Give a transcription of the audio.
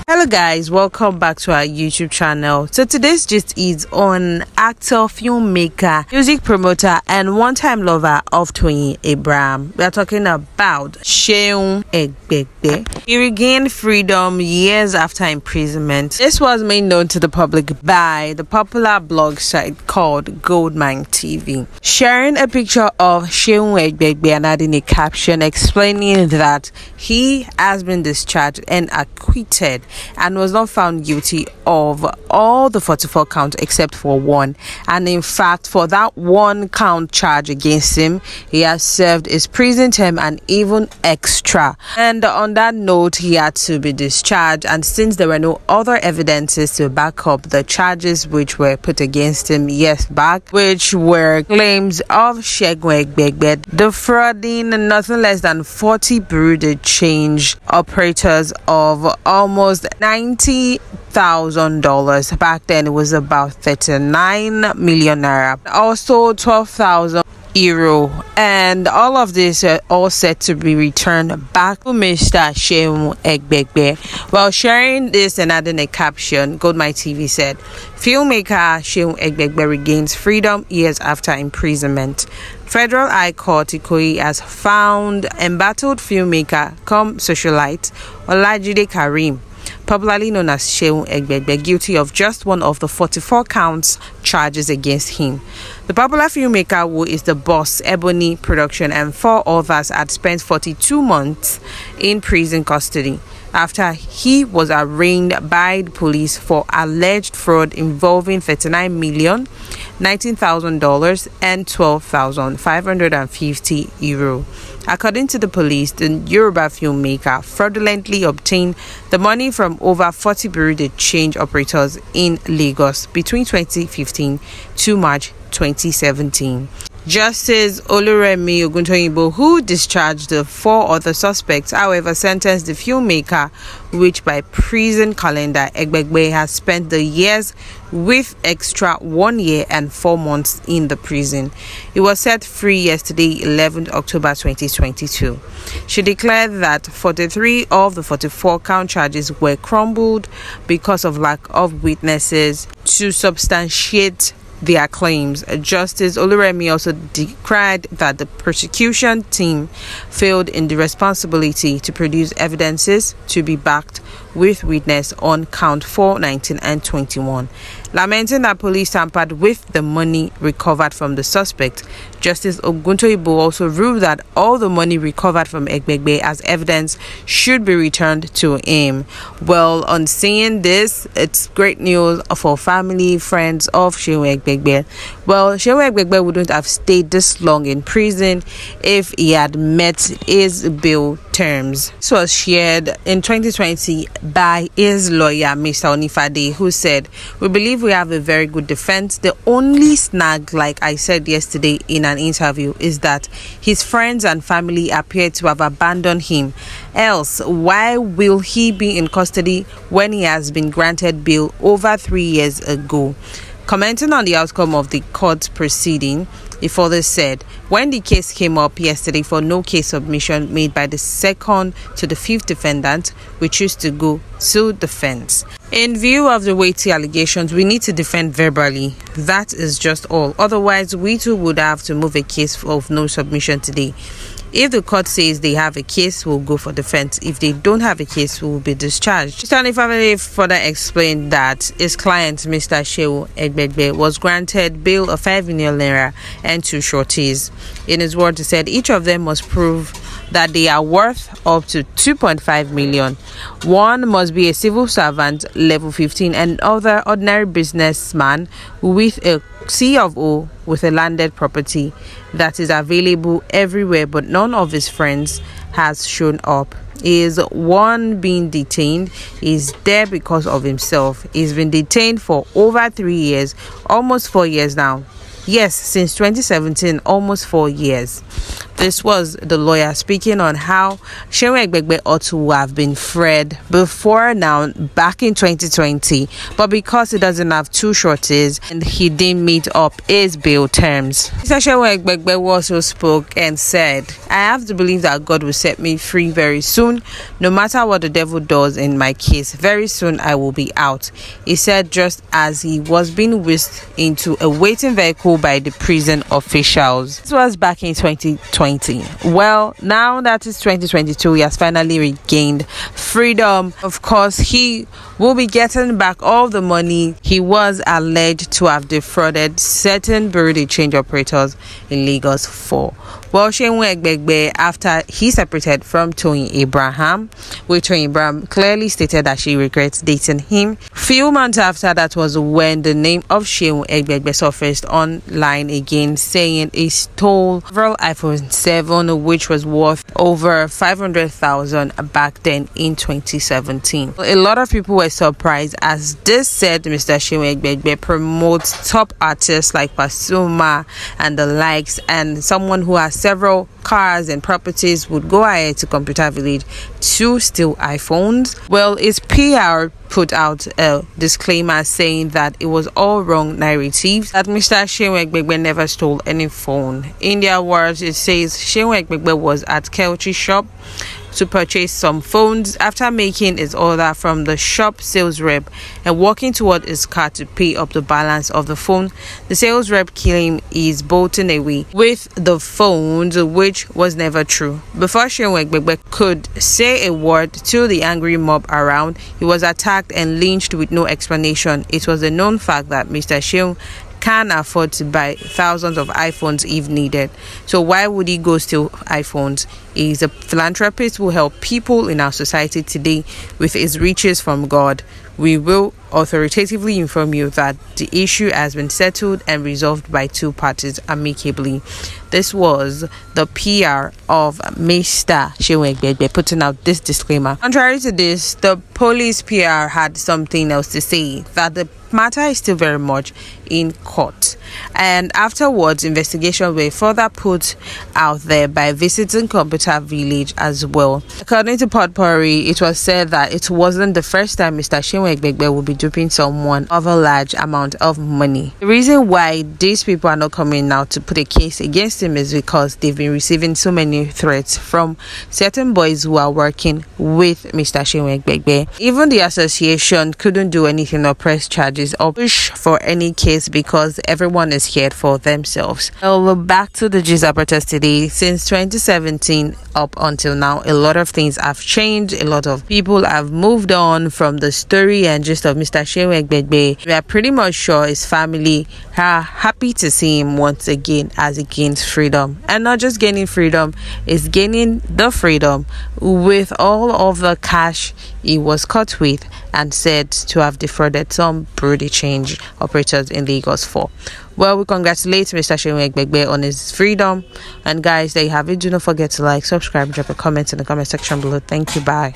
Hello guys, welcome back to our YouTube channel. So today's gist is on actor, filmmaker, music promoter and one-time lover of Toyin Abraham. We are talking about Seun Egbegbe. He regained freedom years after imprisonment. This was made known to the public by the popular blog site called Goldmine TV, sharing a picture of Seun Egbegbe and adding a caption explaining that he has been discharged and acquitted and was not found guilty of all the 44 counts except for one. And in fact, for that one count charge against him, he has served his prison term and even extra. And on that note, he had to be discharged, and since there were no other evidences to back up the charges which were put against him years back, which were claims of Seun Egbegbe defrauding nothing less than 40 bureau de change operators of almost $90,000. Back then it was about 39 million naira, also 12,000 euro, and all of this are all set to be returned back to Mr. Seun Egbegbe. While sharing this and adding a caption, Goldmine TV said, filmmaker Seun Egbegbe regains freedom years after imprisonment. Federal High Court Ireke has found embattled filmmaker come socialite Olajide Kareem, popularly known as Seun Egbegbe, guilty of just one of the 44 counts charges against him. The popular filmmaker, who is the boss, Ebony Production, and 4 others had spent 42 months in prison custody after he was arraigned by the police for alleged fraud involving $39,019,000 and €12,550. According to the police, the Yoruba filmmaker fraudulently obtained the money from over 40 bureau de change operators in Lagos between 2015 to March 2017. Justice Olajide, who discharged the 4 other suspects, however, sentenced the filmmaker, which by prison calendar, Egbegbe has spent the years with extra 1 year and 4 months in the prison. He was set free yesterday, 11th October 2022. She declared that 43 of the 44 count charges were crumbled because of lack of witnesses to substantiate their claims. Justice Olajide also decried that the prosecution team failed in the responsibility to produce evidences to be backed with witness on count 4, 19 and 21. Lamenting that police tampered with the money recovered from the suspect, Justice Oguntoyibo also ruled that all the money recovered from Egbegbe as evidence should be returned to him. Well, on seeing this, it's great news for family, friends of Seun Egbegbe. Well, Seun Egbegbe wouldn't have stayed this long in prison if he had met his bail terms. This was shared in 2020 by his lawyer, Mr. Onifade, who said, "We believe we have a very good defense. The only snag, like I said yesterday in an interview, is that his friends and family appear to have abandoned him. Else, why will he be in custody when he has been granted bail over 3 years ago?" Commenting on the outcome of the court proceeding, he further said, when the case came up yesterday for no case submission made by the 2nd to the 5th defendant, we choose to go to defense. In view of the weighty allegations, we need to defend verbally. That is just all. Otherwise, we too would have to move a case of no submission today. If the court says they have a case, we'll go for defense. If they don't have a case, we will be discharged. Mr. Family further explained that his client, Mr. Seun Egbegbe, was granted bail of 5 million naira and 2 shorties. In his words, he said each of them must prove that they are worth up to 2.5 million. One must be a civil servant, level 15, and other ordinary businessman with a C of O with a landed property that is available everywhere, but none of his friends has shown up. Is one being detained is there because of himself. He's been detained for over 3 years, almost 4 years now. Yes, since 2017, almost 4 years. This was the lawyer speaking on how Seun Egbegbe ought to have been freed before now, back in 2020, but because he doesn't have two shorties and he didn't meet up his bail terms. Mr. Seun Egbegbe also spoke and said, "I have to believe that God will set me free very soon, no matter what the devil does in my case. Very soon I will be out," he said, just as he was being whisked into a waiting vehicle by the prison officials. This was back in 2020. Well, now that it's 2022, he has finally regained freedom. Of course, he will be getting back all the money he was alleged to have defrauded certain bureau de change operators in Lagos for. Well, Seun Egbegbe, after he separated from Toyin Abraham, which Toyin Abraham clearly stated that she regrets dating him. Few months after that was when the name of Seun Egbegbe surfaced online again, saying he stole several iPhone 7, which was worth over 500,000 back then in 2017. A lot of people were surprised, as this said Mr. Seun Egbegbe promotes top artists like Prisøn and the likes, and someone who has several cars and properties would go ahead to Computer Village to steal iPhones. Well, his PR put out a disclaimer saying that it was all wrong narratives, that Mr. Seun Egbegbe never stole any phone. In their words, it says Seun Egbegbe was at Kelchi shop to purchase some phones. After making his order from the shop sales rep and walking toward his car to pay up the balance of the phone, the sales rep claimed he's bolting away with the phones, which was never true. Before Seun Egbegbe could say a word to the angry mob around, he was attacked and lynched with no explanation. It was a known fact that Mr. Seun can afford to buy thousands of iPhones if needed. So why would he go steal iPhones? He's a philanthropist who help people in our society today with his riches from God. We will authoritatively inform you that the issue has been settled and resolved by two parties amicably. This was the PR of Mr. Seun Egbegbe putting out this disclaimer. Contrary to this, the police PR had something else to say, that the matter is still very much in court, and afterwards investigations were further put out there by visiting Computer Village as well. According to Potpourri, it was said that it wasn't the first time Mr. Seun Egbegbe will be duping someone of a large amount of money. The reason why these people are not coming now to put a case against him is because they've been receiving so many threats from certain boys who are working with Mr. Seun Egbegbe. Even the association couldn't do anything or press charges or push for any case because everyone is scared for themselves. Well, back to the gist protest today. Since 2017 up until now, a lot of things have changed. A lot of people have moved on from the story and gist of Mr. Seun Egbegbe. We are pretty much sure his family are happy to see him once again as he gains freedom, and not just gaining freedom, is gaining the freedom with all of the cash he was caught with and said to have defrauded some bureau de change operators in Lagos for. Well, we congratulate Mr. Seun Egbegbe on his freedom. And guys, there you have it. Do not forget to like, subscribe, drop a comment in the comment section below. Thank you. Bye.